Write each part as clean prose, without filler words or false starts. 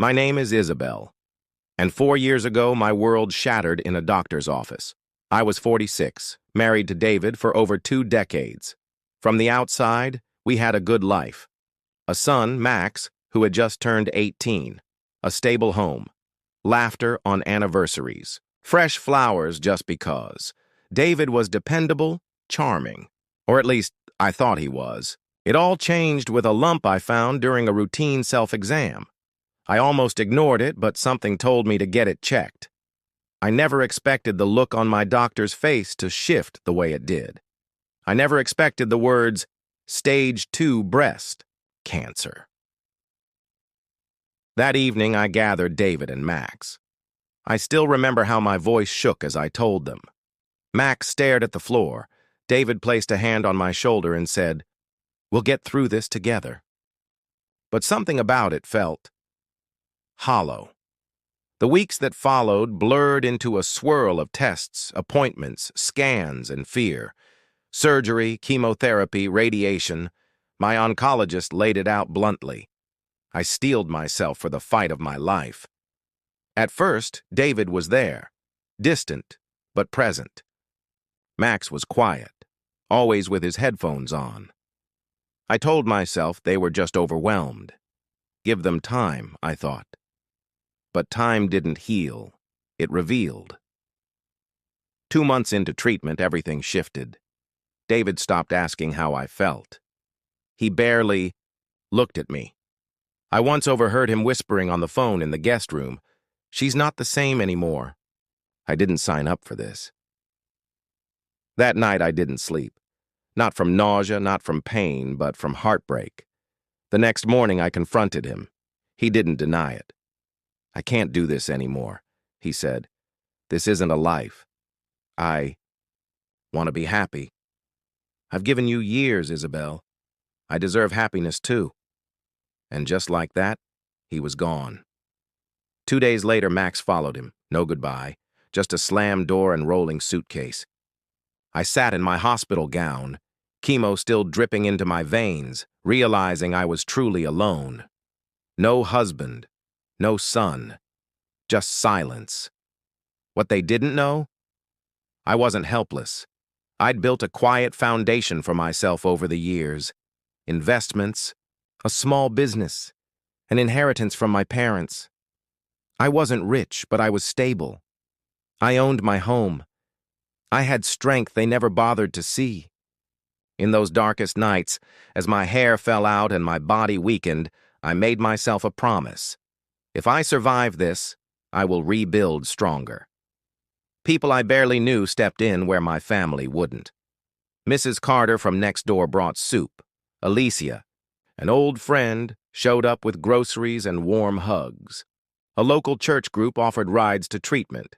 My name is Isabel, and 4 years ago my world shattered in a doctor's office. I was 46, married to David for over 2 decades. From the outside, we had a good life. A son, Max, who had just turned 18. A stable home. Laughter on anniversaries. Fresh flowers just because. David was dependable, charming. Or at least, I thought he was. It all changed with a lump I found during a routine self-exam. I almost ignored it, but something told me to get it checked. I never expected the look on my doctor's face to shift the way it did. I never expected the words, stage 2 breast cancer. That evening, I gathered David and Max. I still remember how my voice shook as I told them. Max stared at the floor. David placed a hand on my shoulder and said, "We'll get through this together." But something about it felt hollow. The weeks that followed blurred into a swirl of tests, appointments, scans, and fear. Surgery, chemotherapy, radiation. My oncologist laid it out bluntly. I steeled myself for the fight of my life. At first, David was there, distant but present. Max was quiet, always with his headphones on. I told myself they were just overwhelmed. Give them time, I thought. But time didn't heal. It revealed. 2 months into treatment, everything shifted. David stopped asking how I felt. He barely looked at me. I once overheard him whispering on the phone in the guest room, "She's not the same anymore." I didn't sign up for this. That night I didn't sleep. Not from nausea, not from pain, but from heartbreak. The next morning I confronted him. He didn't deny it. "I can't do this anymore," he said. "This isn't a life. I want to be happy. I've given you years, Isabel. I deserve happiness too." And just like that, he was gone. 2 days later, Max followed him. No goodbye, just a slammed door and rolling suitcase. I sat in my hospital gown, chemo still dripping into my veins, realizing I was truly alone. No husband, no son, just silence. What they didn't know? I wasn't helpless. I'd built a quiet foundation for myself over the years. Investments, a small business, an inheritance from my parents. I wasn't rich, but I was stable. I owned my home. I had strength they never bothered to see. In those darkest nights, as my hair fell out and my body weakened, I made myself a promise. If I survive this, I will rebuild stronger. People I barely knew stepped in where my family wouldn't. Mrs. Carter from next door brought soup. Alicia, an old friend, showed up with groceries and warm hugs. A local church group offered rides to treatment.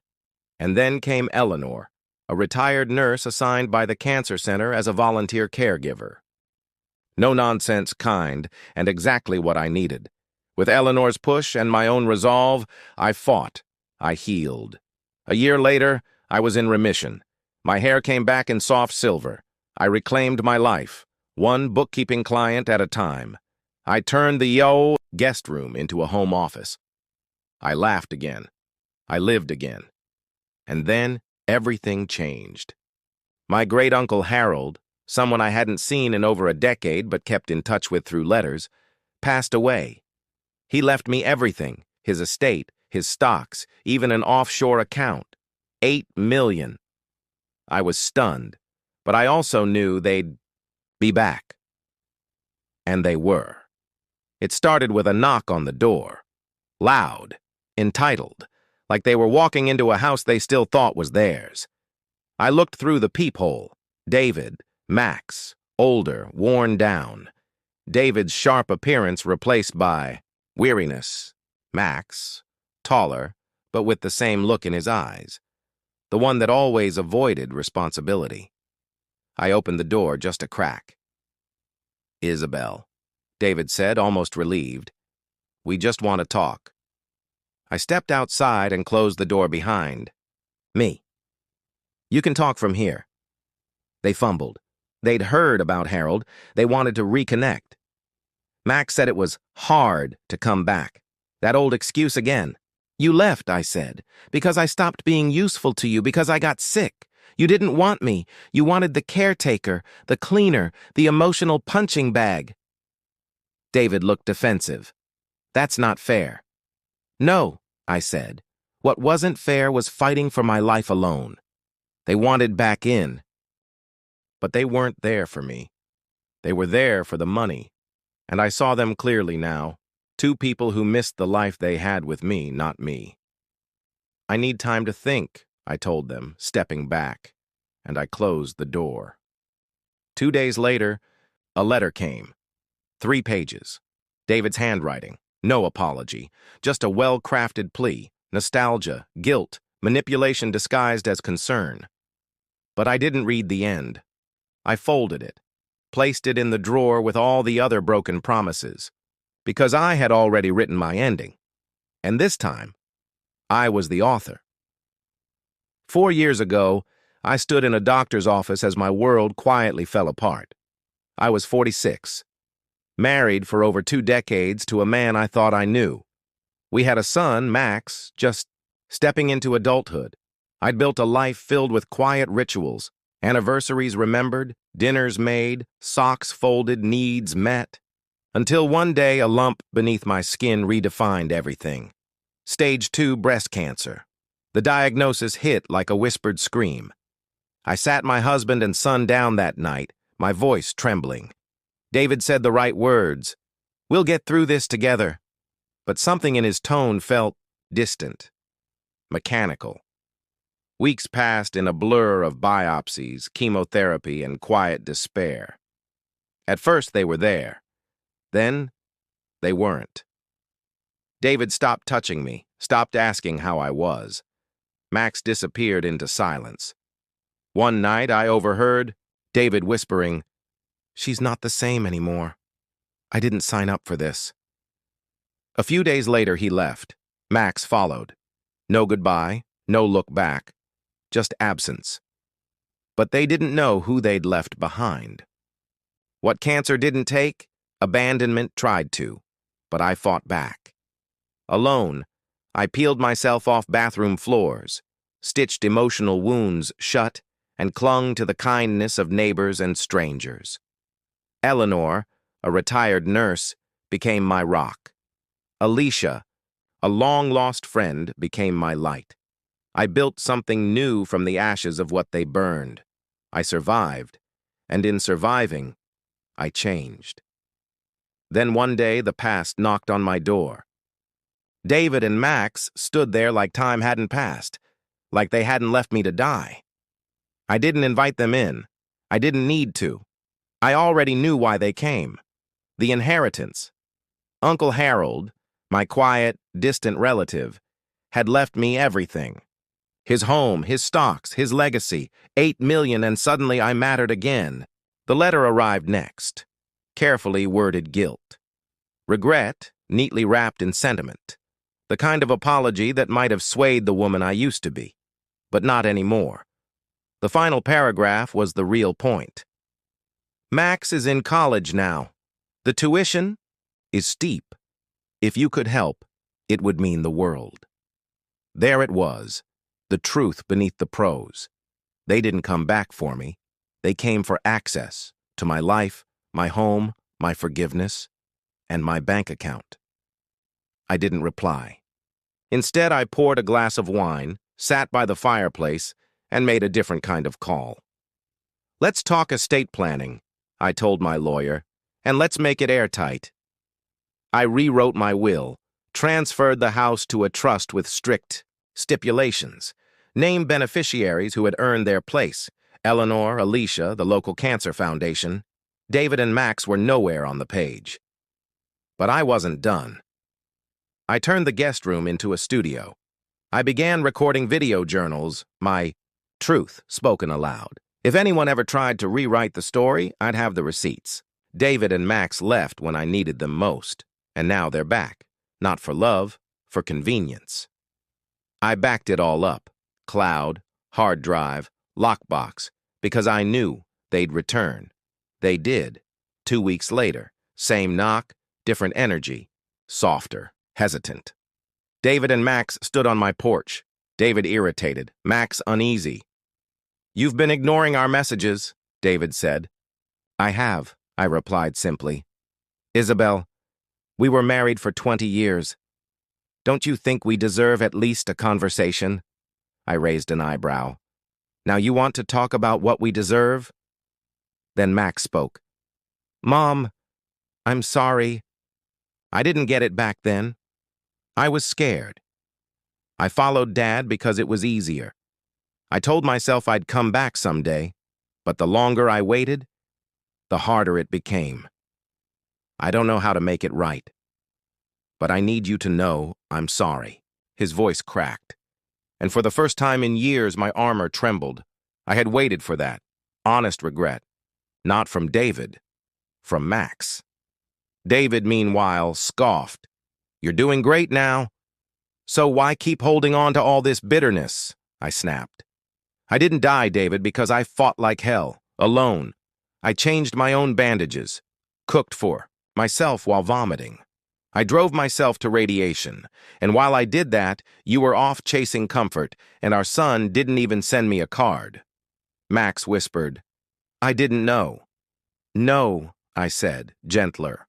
And then came Eleanor, a retired nurse assigned by the cancer center as a volunteer caregiver. No-nonsense kind, and exactly what I needed. With Eleanor's push and my own resolve, I fought. I healed. A year later, I was in remission. My hair came back in soft silver. I reclaimed my life, one bookkeeping client at a time. I turned the guest room into a home office. I laughed again. I lived again. And then everything changed. My great-uncle Harold, someone I hadn't seen in over a decade but kept in touch with through letters, passed away. He left me everything, his estate, his stocks, even an offshore account. $8 million. I was stunned, but I also knew they'd be back. And they were. It started with a knock on the door. Loud, entitled, like they were walking into a house they still thought was theirs. I looked through the peephole. David, Max, older, worn down. David's sharp appearance replaced by weariness. Max, taller, but with the same look in his eyes. The one that always avoided responsibility. I opened the door just a crack. "Isabel," David said, almost relieved. "We just want to talk." I stepped outside and closed the door behind me. "You can talk from here." They fumbled. They'd heard about Harold. They wanted to reconnect. Max said it was hard to come back. That old excuse again. You left, I said, because I stopped being useful to you, because I got sick. You didn't want me. You wanted the caretaker, the cleaner, the emotional punching bag. David looked defensive. That's not fair. No, I said. What wasn't fair was fighting for my life alone. They wanted back in. But they weren't there for me. They were there for the money. And I saw them clearly now. Two people who missed the life they had with me, not me. I need time to think, I told them, stepping back, and I closed the door. 2 days later, a letter came. 3 pages. David's handwriting. No apology. Just a well-crafted plea. Nostalgia, guilt, manipulation disguised as concern. But I didn't read the end. I folded it, placed it in the drawer with all the other broken promises, because I had already written my ending. And this time, I was the author. 4 years ago, I stood in a doctor's office as my world quietly fell apart. I was 46, married for over 2 decades to a man I thought I knew. We had a son, Max, just stepping into adulthood. I'd built a life filled with quiet rituals, anniversaries remembered, dinners made, socks folded, needs met. Until one day a lump beneath my skin redefined everything. Stage 2 breast cancer. The diagnosis hit like a whispered scream. I sat my husband and son down that night, my voice trembling. David said the right words. We'll get through this together. But something in his tone felt distant, mechanical. Weeks passed in a blur of biopsies, chemotherapy, and quiet despair. At first they were there. Then, they weren't. David stopped touching me, stopped asking how I was. Max disappeared into silence. One night I overheard David whispering, "She's not the same anymore. I didn't sign up for this." A few days later he left. Max followed. No goodbye, no look back, just absence. But they didn't know who they'd left behind. What cancer didn't take, abandonment tried to, but I fought back. Alone, I peeled myself off bathroom floors, stitched emotional wounds shut, and clung to the kindness of neighbors and strangers. Eleanor, a retired nurse, became my rock. Alicia, a long-lost friend, became my light. I built something new from the ashes of what they burned. I survived, and in surviving, I changed. Then one day the past knocked on my door. David and Max stood there like time hadn't passed, like they hadn't left me to die. I didn't invite them in. I didn't need to. I already knew why they came. The inheritance. Uncle Harold, my quiet, distant relative, had left me everything. His home, his stocks, his legacy, 8 million, and suddenly I mattered again. The letter arrived next. Carefully worded guilt. Regret, neatly wrapped in sentiment. The kind of apology that might have swayed the woman I used to be. But not anymore. The final paragraph was the real point. Max is in college now. The tuition is steep. If you could help, it would mean the world. There it was, the truth beneath the prose. They didn't come back for me. They came for access to my life, my home, my forgiveness, and my bank account. I didn't reply. Instead, I poured a glass of wine, sat by the fireplace, and made a different kind of call. Let's talk estate planning, I told my lawyer, and let's make it airtight. I rewrote my will, transferred the house to a trust with strict stipulations, named beneficiaries who had earned their place, Eleanor, Alicia, the local cancer foundation. David and Max were nowhere on the page. But I wasn't done. I turned the guest room into a studio. I began recording video journals, my truth spoken aloud. If anyone ever tried to rewrite the story, I'd have the receipts. David and Max left when I needed them most, and now they're back. Not for love, for convenience. I backed it all up. Cloud, hard drive, lockbox, because I knew they'd return. They did. 2 weeks later, same knock, different energy, softer, hesitant. David and Max stood on my porch. David irritated, Max uneasy. "You've been ignoring our messages," David said. "I have," I replied simply. "Isabel, we were married for 20 years. Don't you think we deserve at least a conversation?" I raised an eyebrow. "Now you want to talk about what we deserve?" Then Max spoke. "Mom, I'm sorry. I didn't get it back then. I was scared. I followed Dad because it was easier. I told myself I'd come back someday, but the longer I waited, the harder it became. I don't know how to make it right. But I need you to know I'm sorry." His voice cracked. And for the first time in years, my armor trembled. I had waited for that. Honest regret. Not from David. From Max. David, meanwhile, scoffed. "You're doing great now. So why keep holding on to all this bitterness?" I snapped. "I didn't die, David, because I fought like hell, alone. I changed my own bandages, cooked for myself while vomiting. I drove myself to radiation, and while I did that, you were off chasing comfort, and our son didn't even send me a card." Max whispered, "I didn't know." "No," I said, gentler.